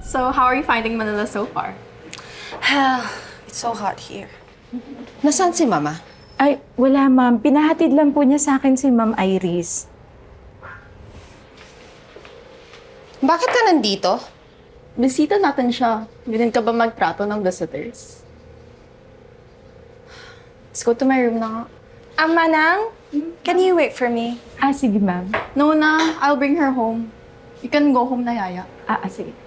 So, how are you finding Manila so far? It's so hot here. Nasaan si Mama? Ay, wala ma'am. Pinahatid lang po niya sa akin si Ma'am Iris. Bakit ka nandito? Bisita natin siya. Ganun ka ba magtrato ng visitors? Let's go to my room na nga. Manang, can you wait for me? Ah, sige ma'am. No na, I'll bring her home. You can go home na, Yaya. Sige.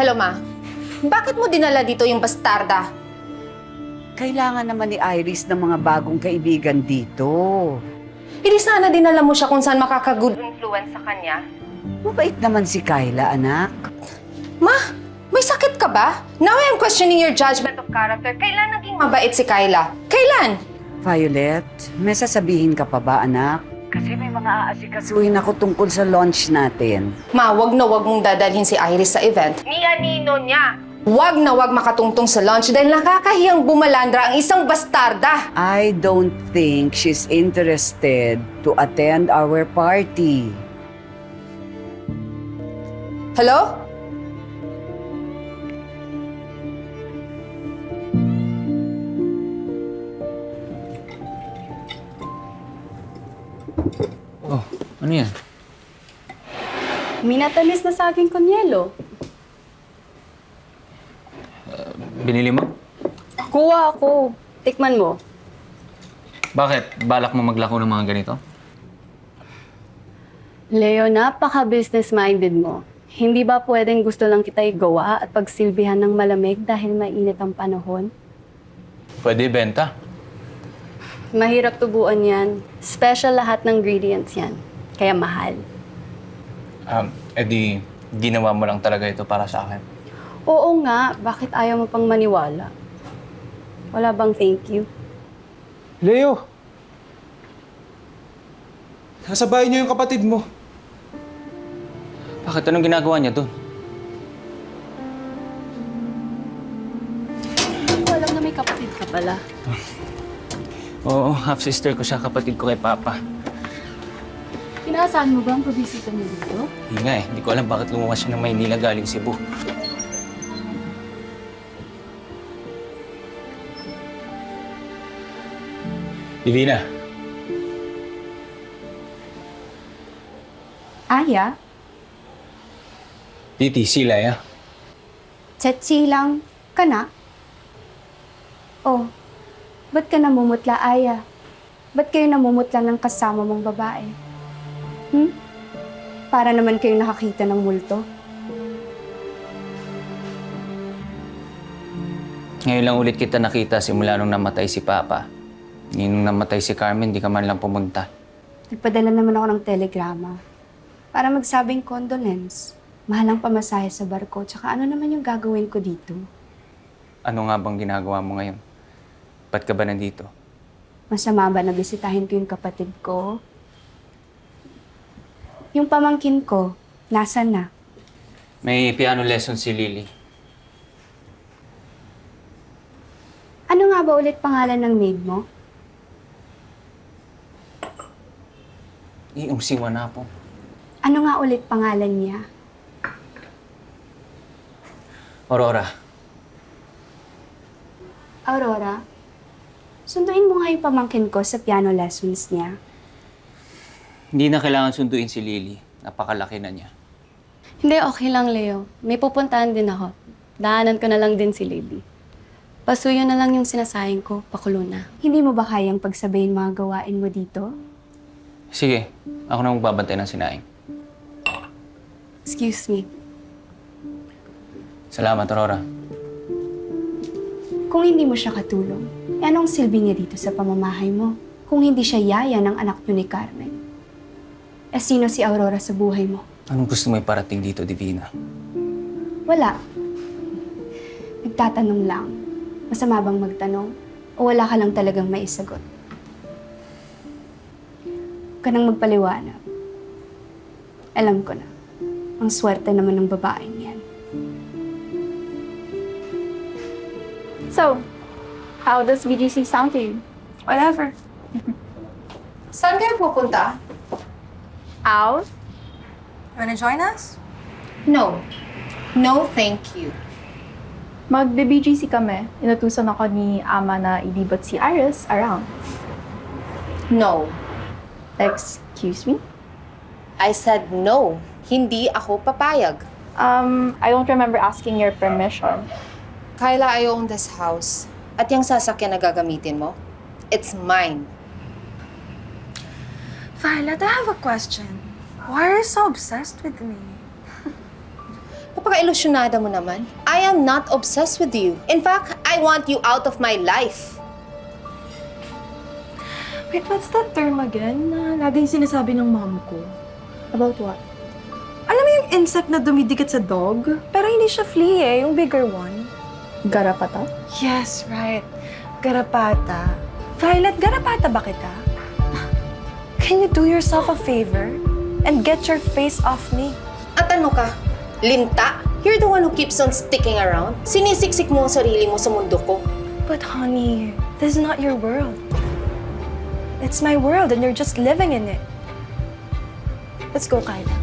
Hello, Ma. Bakit mo dinala dito yung bastarda? Kailangan naman ni Iris ng mga bagong kaibigan dito. Hindi sana dinala mo siya kung saan makaka-good influence sa kanya. Mabait naman si Kyla, anak. Ma, may sakit ka ba? Now I am questioning your judgment of character. Kailan naging mabait si Kyla? Kailan? Violet, may sasabihin ka pa ba, anak? Kasi may mga aasikasuhin ako tungkol sa launch natin. Ma, wag na wag mong dadalhin si Iris sa event. Ni anino niya. Wag na wag makatungtong sa lunch dahil nakakahiyang bumalandra ang isang bastarda. I don't think she's interested to attend our party. Hello? Oh, ano yan? Minatamis na saging con yelo. Binili mo? Kuha ako. Tikman mo. Bakit? Balak mo maglako ng mga ganito? Leo, napaka-business-minded mo. Hindi ba pwedeng gusto lang kita igawa at pagsilbihan ng malamig dahil mainit ang panahon? Pwede ibenta. Mahirap tubuan yan. Special lahat ng ingredients yan. Kaya mahal. Edi, ginawa mo lang talaga ito para sa akin. Oo nga, bakit ayaw mo pang maniwala? Wala bang thank you? Leo! Nasa bahay niyo yung kapatid mo. Bakit? Anong ginagawa niya doon? Hindi ko alam na may kapatid ka pala. Oo, half-sister ko siya, kapatid ko kay Papa. Inaasahan mo ba ang pabisita mo dito? Hindi nga eh, hindi ko alam bakit lumuwas siya ng Maynila galing Cebu. Divina, Aya? Titi, sila ya. Chatsi lang ka na? Oh, ba't ka namumutla, Aya? Ba't kayo namumutla ng kasama mong babae? Para naman kayo nakakita ng multo? Ngayon lang ulit kita nakita simula nung namatay si Papa. Nung namatay si Carmen, di ka man lang pumunta. Nagpadala naman ako ng telegrama para magsabing condolence. Mahal ang pamasahe sa barko, tsaka ano naman yung gagawin ko dito? Ano nga bang ginagawa mo ngayon? Ba't ka ba nandito? Masama ba na bisitahin ko yung kapatid ko? Yung pamangkin ko, nasan na? May piano lesson si Lily. Ano nga ba ulit pangalan ng maid mo? Iumsiwa na po. Ano nga ulit pangalan niya? Aurora, Aurora? Sunduin mo nga yung pamangkin ko sa piano lessons niya. hindi na kailangan sunduin si Lily. Napakalaki na niya. Hindi, okay lang, Leo. May pupuntahan din ako. Daanan ko na lang din si Lady. Pasuyo na lang yung sinasayang ko, pakulo na. Hindi mo ba kayang pagsabayin mga gawain mo dito? Sige, ako na magbabantay ng sinaing. Excuse me. Salamat, Aurora. Kung hindi mo siya katulong, anong silbi niya dito sa pamamahay mo? Kung hindi siya yaya ng anak niyo ni Carmen. Eh sino si Aurora sa buhay mo? Anong gusto mo iparating dito, Divina? Wala. Nagtatanong lang. Masama bang magtanong? O wala ka lang talagang maisagot? Huwag ka nang magpaliwanag. Alam ko na. Ang swerte naman ng babaeng yan. So, How does BGC sound to you? Whatever. Saan kayo pupunta? Out? Wanna join us? No. No, thank you. Magbe-BGC kami. Inutusan ako ni Ama na ilibat si Iris around. No. Excuse me? I said no. Hindi ako papayag. I don't remember asking your permission. Kyla, I own this house. At yung sasakyan na gagamitin mo, it's mine. Violet, I have a question. Why are you so obsessed with me? Napaka-ilusyonada mo naman. I am not obsessed with you. In fact, I want you out of my life. Wait, what's that term again na laging sinasabi ng mom ko? About what? Alam mo yung insect na dumidikit sa dog? Pero hindi siya flea eh, yung bigger one. Garapata? Yes, right. Garapata. Violet, garapata ba kita? Can you do yourself a favor and get your face off me? At ano ka? Linta? You're the one who keeps on sticking around. Sinisiksik mo ang sarili mo sa mundo ko. But honey, this is not your world. It's my world and you're just living in it. Let's go, Kyla.